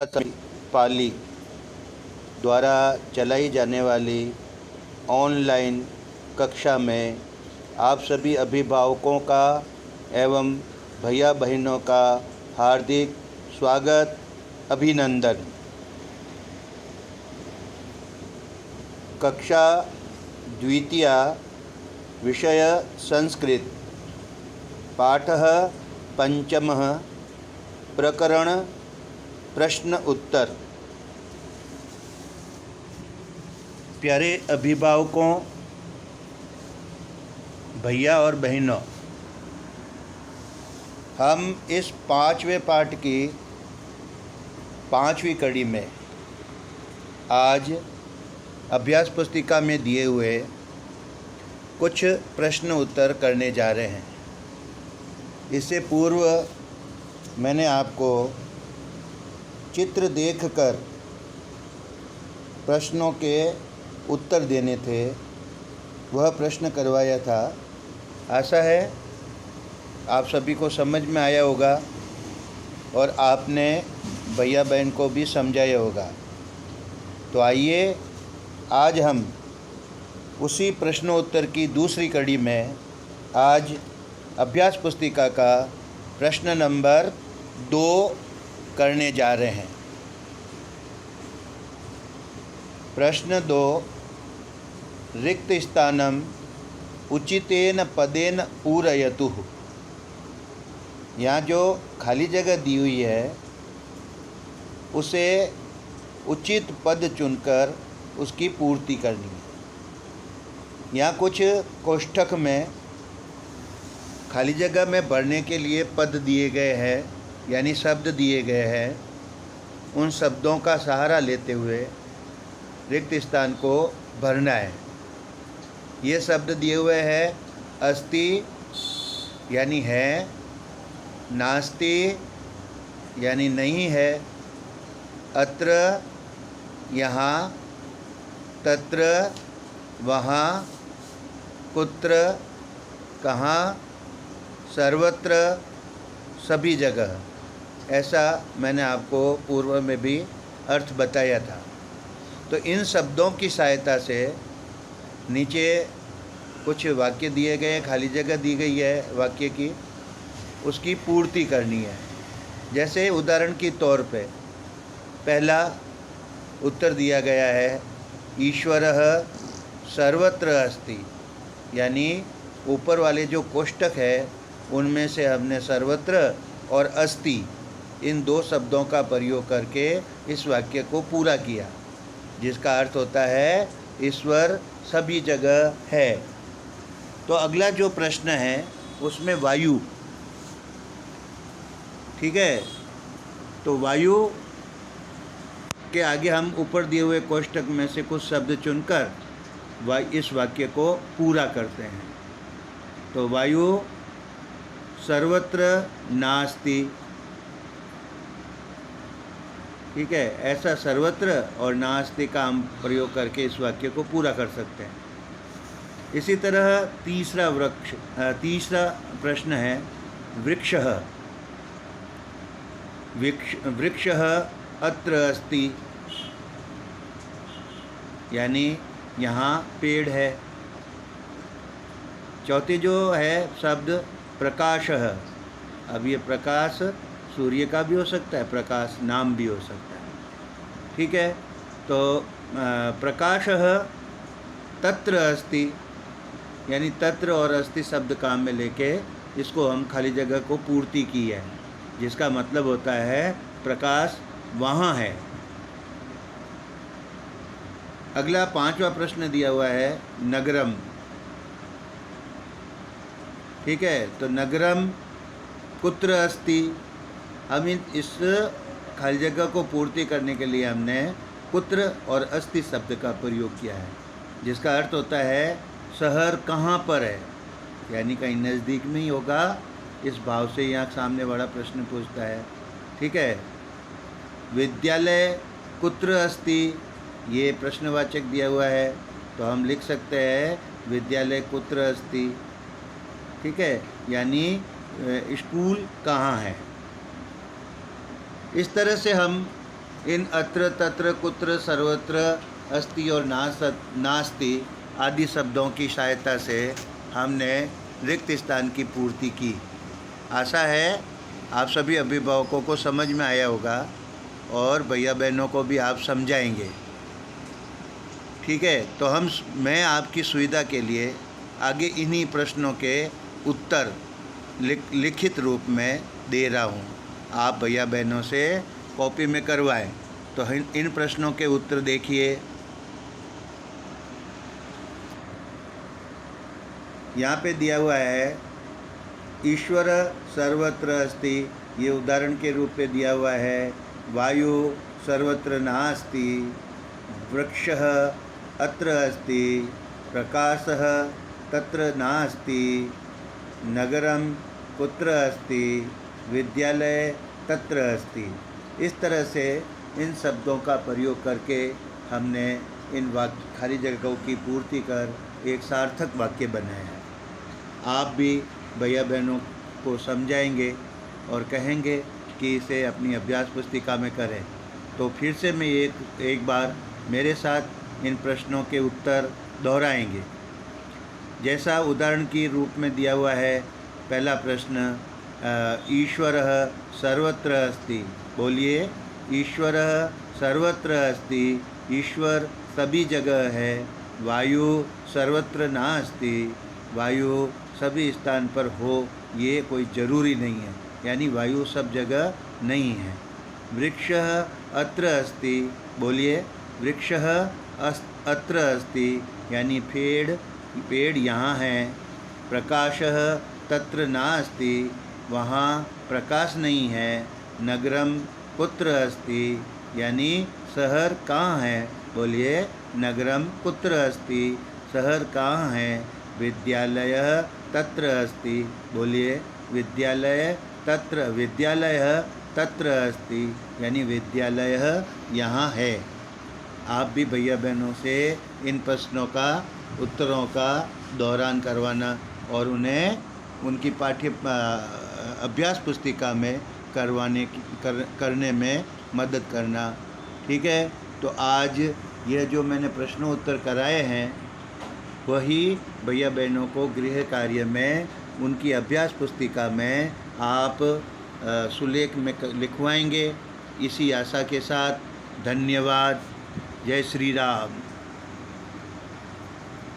पाली द्वारा चलाई जाने वाली ऑनलाइन कक्षा में आप सभी अभिभावकों का एवं भैया बहनों का हार्दिक स्वागत अभिनंदन। कक्षा द्वितीया विषय संस्कृत पाठः पंचमः प्रकरण प्रश्न उत्तर। प्यारे अभिभावकों, भैया और बहनों, हम इस 5वें पाठ की 5वीं कड़ी में आज अभ्यास पुस्तिका में दिए हुए कुछ प्रश्न उत्तर करने जा रहे हैं। इससे पूर्व मैंने आपको चित्र देखकर प्रश्नों के उत्तर देने थे, वह प्रश्न करवाया था। आशा है आप सभी को समझ में आया होगा और आपने भैया बहन को भी समझाया होगा। तो आइए आज हम उसी प्रश्नोत्तर की दूसरी कड़ी में आज अभ्यास पुस्तिका का प्रश्न नंबर 2 करने जा रहे हैं। प्रश्न 2, रिक्त स्थानम उचितेन पदेन पूरयतुः। यहाँ जो खाली जगह दी हुई है उसे उचित पद चुनकर उसकी पूर्ति करनी है। यहाँ कुछ कोष्ठक में खाली जगह में भरने के लिए पद दिए गए हैं, यानी शब्द दिए गए हैं। उन शब्दों का सहारा लेते हुए रिक्त स्थान को भरना है। ये शब्द दिए हुए हैं अस्ति यानी है, नास्ति यानी नहीं है, अत्र यहाँ, तत्र वहाँ, कुत्र कहाँ, सर्वत्र सभी जगह। ऐसा मैंने आपको पूर्व में भी अर्थ बताया था। तो इन शब्दों की सहायता से नीचे कुछ वाक्य दिए गए, खाली जगह दी गई है वाक्य की, उसकी पूर्ति करनी है। जैसे उदाहरण के तौर पे पहला उत्तर दिया गया है ईश्वरः सर्वत्र अस्ति, यानी ऊपर वाले जो कोष्ठक है उनमें से हमने सर्वत्र और अस्ति इन 2 शब्दों का प्रयोग करके इस वाक्य को पूरा किया, जिसका अर्थ होता है ईश्वर सभी जगह है। तो अगला जो प्रश्न है उसमें वायु, ठीक है। तो वायु के आगे हम ऊपर दिए हुए कोष्ठक में से कुछ शब्द चुनकर इस वाक्य को पूरा करते हैं। तो वायु सर्वत्र नास्ति, ठीक है। ऐसा सर्वत्र और नास्ति का हम प्रयोग करके इस वाक्य को पूरा कर सकते हैं। इसी तरह तीसरा प्रश्न है वृक्षः। वृक्षः अत्र अस्ति, यानी यहाँ पेड़ है। चौथी जो है शब्द प्रकाशः। अब ये प्रकाश सूर्य का भी हो सकता है, प्रकाश नाम भी हो सकता है, ठीक है। तो प्रकाशः तत्र अस्ति, यानी तत्र और अस्ति शब्द काम में लेके इसको हम खाली जगह को पूर्ति की है, जिसका मतलब होता है प्रकाश वहाँ है। अगला 5वां प्रश्न दिया हुआ है नगरम, ठीक है। तो नगरम कुत्र अस्ति। हम इस खाली जगह को पूर्ति करने के लिए हमने कुत्र और अस्ति शब्द का प्रयोग किया है, जिसका अर्थ होता है शहर कहाँ पर है, यानी कहीं नज़दीक में ही होगा। इस भाव से यहाँ सामने वाला प्रश्न पूछता है, ठीक है। विद्यालय कुत्र अस्ति, ये प्रश्नवाचक दिया हुआ है, तो हम लिख सकते हैं विद्यालय कुत्र अस्ति, ठीक है, यानी स्कूल कहाँ है। इस तरह से हम इन अत्र तत्र कुत्र सर्वत्र अस्ति और नास्ति आदि शब्दों की सहायता से हमने रिक्त स्थान की पूर्ति की। आशा है आप सभी अभिभावकों को समझ में आया होगा और भैया बहनों को भी आप समझाएंगे। ठीक है, तो मैं आपकी सुविधा के लिए आगे इन्हीं प्रश्नों के उत्तर लिखित रूप में दे रहा हूँ। आप भैया बहनों से कॉपी में करवाएं। तो इन प्रश्नों के उत्तर देखिए। यहाँ पे दिया हुआ है ईश्वर सर्वत्र अस्ति, ये उदाहरण के रूप में दिया हुआ है। वायु सर्वत्र नास्ति, वृक्षः अत्र अस्ति, प्रकाशः तत्र नास्ति, नगरम कुत्र अस्ति, विद्यालय तत्र अस्ति। इस तरह से इन शब्दों का प्रयोग करके हमने इन वाक्य खाली जगहों की पूर्ति कर एक सार्थक वाक्य बनाया है। आप भी भैया बहनों को समझाएंगे और कहेंगे कि इसे अपनी अभ्यास पुस्तिका में करें। तो फिर से मैं एक बार मेरे साथ इन प्रश्नों के उत्तर दोहराएंगे। जैसा उदाहरण के रूप में दिया हुआ है, पहला प्रश्न ईश्वरः सर्वत्र अस्ति। बोलिए, ईश्वरः सर्वत्र अस्ति, ईश्वर सभी जगह है। वायु सर्वत्र नास्ति, वायु सभी स्थान पर हो ये कोई ज़रूरी नहीं है, यानी वायु सब जगह नहीं है। वृक्षः अत्र अस्ति। बोलिए, वृक्षः अत्र अस्ति, यानी पेड़ यहाँ है। प्रकाशः तत्र नास्ति, वहाँ प्रकाश नहीं है। नगरम कुत्र अस्ति, यानी शहर कहाँ है। बोलिए, नगरम कुत्र अस्ति, शहर कहाँ है। विद्यालयः तत्र अस्ति। बोलिए, विद्यालयः तत्र अस्ति, यानी विद्यालय यहाँ है। आप भी भैया बहनों से इन प्रश्नों का उत्तरों का दोहरान करवाना और उन्हें उनकी अभ्यास पुस्तिका में करने में मदद करना। ठीक है, तो आज यह जो मैंने प्रश्नोत्तर कराए हैं वही भैया बहनों को गृह कार्य में उनकी अभ्यास पुस्तिका में आप सुलेख में लिखवाएंगे। इसी आशा के साथ धन्यवाद। जय श्री राम।